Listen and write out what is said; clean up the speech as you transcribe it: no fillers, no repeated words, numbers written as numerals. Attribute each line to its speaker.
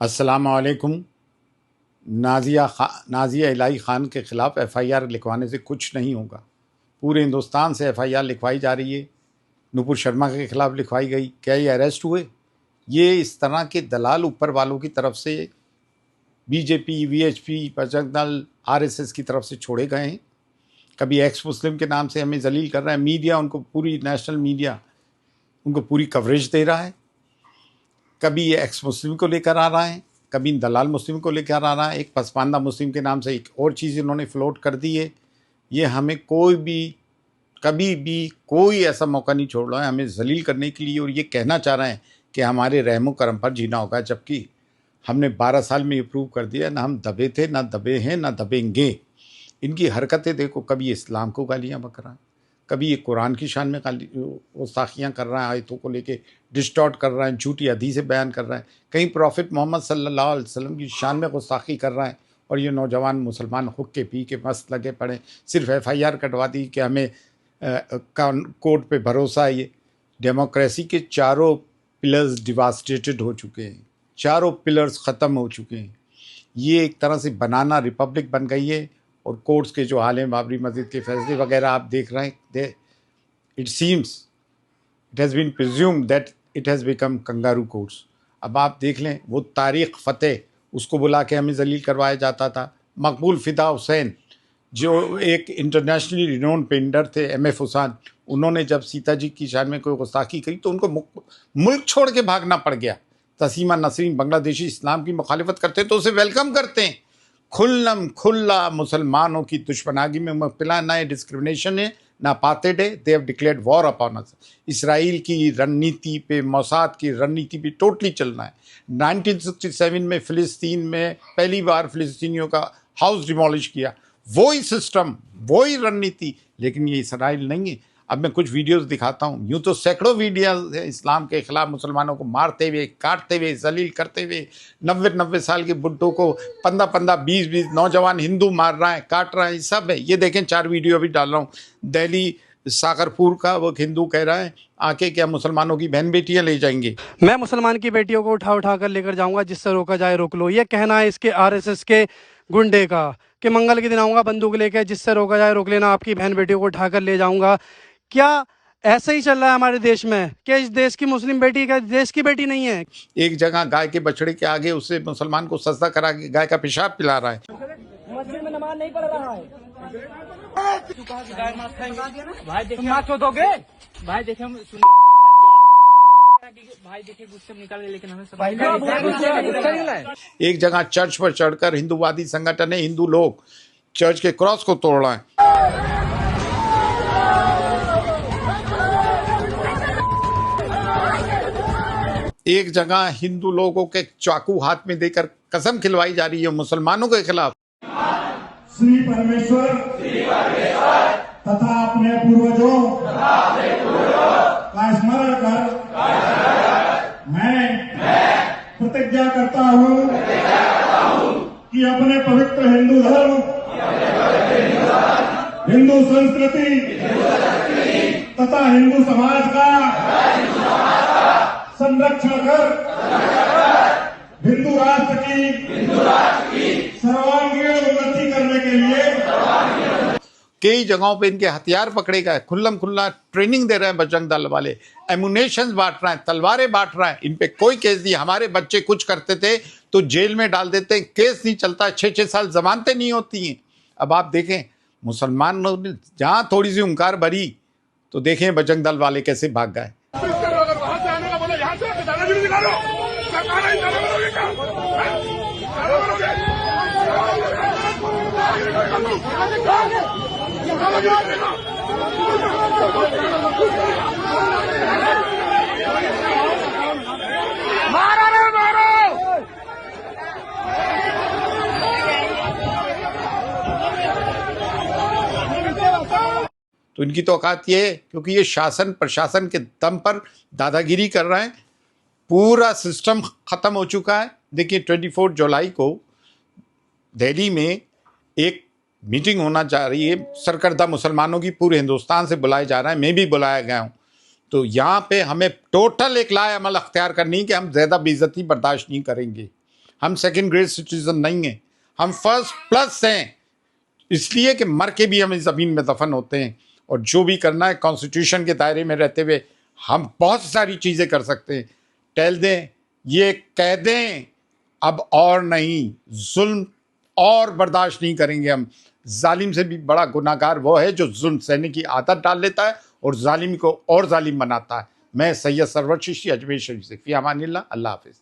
Speaker 1: अस्सलाम वालेकुम। नाजिया इलाही ख़ान के ख़िलाफ़ एफ़आईआर लिखवाने से कुछ नहीं होगा। पूरे हिंदुस्तान से एफ़आईआर लिखवाई जा रही है। नुपुर शर्मा के ख़िलाफ़ लिखवाई गई। क्या ये अरेस्ट हुए? ये इस तरह के दलाल ऊपर वालों की तरफ से BJP, VHP, Bajrang Dal, RSS की तरफ से छोड़े गए हैं। कभी एक्स मुस्लिम के नाम से हमें जलील कर रहा है। मीडिया उनको, पूरी नेशनल मीडिया उनको पूरी कवरेज दे रहा है। कभी ये एक्स मुस्लिम को लेकर आ रहा है, कभी दलाल मुस्लिम को लेकर आ रहा है। एक पसमानदा मुस्लिम के नाम से एक और चीज़ इन्होंने फ्लोट कर दी है। ये हमें कोई भी कभी भी कोई ऐसा मौका नहीं छोड़ रहा है हमें जलील करने के लिए, और ये कहना चाह रहे हैं कि हमारे रहमो करम पर जीना होगा, जबकि हमने 12 साल में ये प्रूव कर दिया ना हम दबे थे, ना दबे हैं, ना दबेंगे। इनकी हरकतें देखो, कभी इस्लाम को गालियाँ बक रहा है, कभी ये कुरान की शान में गुस्ताखियाँ कर रहा है, आयतों को लेके डिस्टॉर्ट कर रहा है, झूठी हदीसें बयान कर रहा है, कहीं प्रॉफिट मोहम्मद सल्लल्लाहु अलैहि वसल्लम की शान में गुस्ताखी कर रहा है। और ये नौजवान मुसलमान हुक्के पी के मस्त लगे पड़े, सिर्फ एफआईआर कटवा दी कि हमें कोर्ट पे भरोसा है। ये डेमोक्रेसी के चारों पिलर्स डिवास्टेटेड हो चुके हैं, चारों पिलर्स ख़त्म हो चुके हैं। ये एक तरह से बनाना रिपब्लिक बन गई है। और कोर्ट्स के जो हाल हैं, बाबरी मस्जिद के फैसले वगैरह आप देख रहे हैं, it seems it has been presumed that it has become kangaroo courts. अब आप देख लें, वो तारिक फ़तेह, उसको बुला के हमें जलील करवाया जाता था। मकबूल फ़िदा हुसैन, जो एक इंटरनेशनली रिनोन पेंटर थे, एम.एफ. हुसैन, उन्होंने जब सीता जी की शान में कोई गुस्ताखी करी तो उनको मुल्क छोड़ के भागना पड़ गया। तस्लीमा नसरीन बांग्लादेशी इस्लाम की मुखालिफत करते तो उसे वेलकम करते हैं। खुल्लम खुल्ला मुसलमानों की दुश्मनागी में मुब्तला, ना ये डिस्क्रिमिनेशन है ना अपार्थाइड है। They have declared war upon us. Israel की रणनीति पे, मोसाद की रणनीति पे टोटली चलना है। 1967 में फ़िलिस्तीन में पहली बार फ़िलिस्तीनियों का हाउस डिमोलिश किया, वही सिस्टम, वही रणनीति, लेकिन ये इसराइल नहीं है। अब मैं कुछ वीडियोस दिखाता हूँ। यूँ तो सैकड़ों वीडियोस इस्लाम के खिलाफ मुसलमानों को मारते हुए, काटते हुए, जलील करते हुए। 90-90 साल के बुड्ढों को 15-15, 20-20 नौजवान हिंदू मार रहा है, काट रहा है, सब है। ये देखें, 4 वीडियो अभी डाल रहा हूँ। दिल्ली साकरपुर का वो हिंदू कह रहा है आके क्या मुसलमानों की बहन बेटियां ले जाएंगे।
Speaker 2: मैं मुसलमान की बेटियों को उठा उठा कर लेकर जाऊंगा, जिससे रोका जाए रोक लो। ये कहना है इसके आरएसएस के गुंडे का कि मंगल के दिन आऊंगा बंदूक लेके, जिससे रोका जाए रोक लेना, आपकी बहन बेटियों को उठाकर ले जाऊंगा। क्या ऐसे ही चल रहा है हमारे देश में? क्या इस देश की मुस्लिम बेटी क्या देश की बेटी नहीं है?
Speaker 1: एक जगह गाय के बछड़े के आगे उससे मुसलमान को सजदा करा के गाय का पेशाब पिला रहा है।
Speaker 3: मस्जिद में नमाज नहीं पढ़ रहा है। भाई देखिए, मार दोगे भाई, देखिए भाई देखिए गुस्से में निकाल गए, लेकिन हमें
Speaker 1: एक जगह चर्च पर चढ़कर हिंदूवादी संगठन है, हिंदू लोग चर्च के क्रॉस को तोड़ रहे हैं। एक जगह हिंदू लोगों के चाकू हाथ में देकर कसम खिलवाई जा रही है मुसलमानों के खिलाफ।
Speaker 4: श्री परमेश्वर तथा अपने पूर्वजों का स्मरण कर मैं प्रतिज्ञा करता हूँ कि अपने पवित्र हिंदू धर्म, हिंदू संस्कृति तथा हिंदू समाज का संरक्षण कर हिंदू राष्ट्र की सर्वांगीण उन्नति करने के लिए
Speaker 1: कई जगहों पे इनके हथियार पकड़े गए। खुल्लम खुल्ला ट्रेनिंग दे रहे हैं बजरंग दल वाले, एमुनेशन बांट रहे हैं, तलवारें बांट रहे हैं। इन पे कोई केस नहीं। हमारे बच्चे कुछ करते थे तो जेल में डाल देते हैं, केस नहीं चलता, 6-6 साल जमानतें नहीं होती हैं। अब आप देखें, मुसलमान लोग जहाँ थोड़ी सी हुंकार भरी तो देखें बजरंग दल वाले कैसे भाग गए। तो इनकी तो औकात ये है, क्योंकि ये शासन प्रशासन के दम पर दादागिरी कर रहे हैं। पूरा सिस्टम ख़त्म हो चुका है। देखिए, 24 जुलाई को दिल्ली में एक मीटिंग होना जा रही है सरकर्दा मुसलमानों की, पूरे हिंदुस्तान से बुलाया जा रहा है, मैं भी बुलाया गया हूँ। तो यहाँ पे हमें टोटल एक लाए अमल अख्तियार करनी है कि हम ज़्यादा बेइज्जती बर्दाश्त नहीं करेंगे। हम सेकंड ग्रेड सिटीजन नहीं हैं, हम फर्स्ट प्लस हैं, इसलिए कि मर के भी हम इस ज़मीन में दफन होते हैं। और जो भी करना है कॉन्स्टिट्यूशन के दायरे में रहते हुए हम बहुत सारी चीज़ें कर सकते हैं। टहल दें, ये कह दें अब और नहीं, जुल्म और बर्दाश्त नहीं करेंगे हम। जालिम से भी बड़ा गुनाहगार वो है जो जुल्म सहने की आदत डाल लेता है और जालिम को और जालिम बनाता है। मैं सैयद सरवर चिश्ती अजमेर शरीफ से, फ़ी अमानिल्लाह, अल्लाह हाफ़िज़।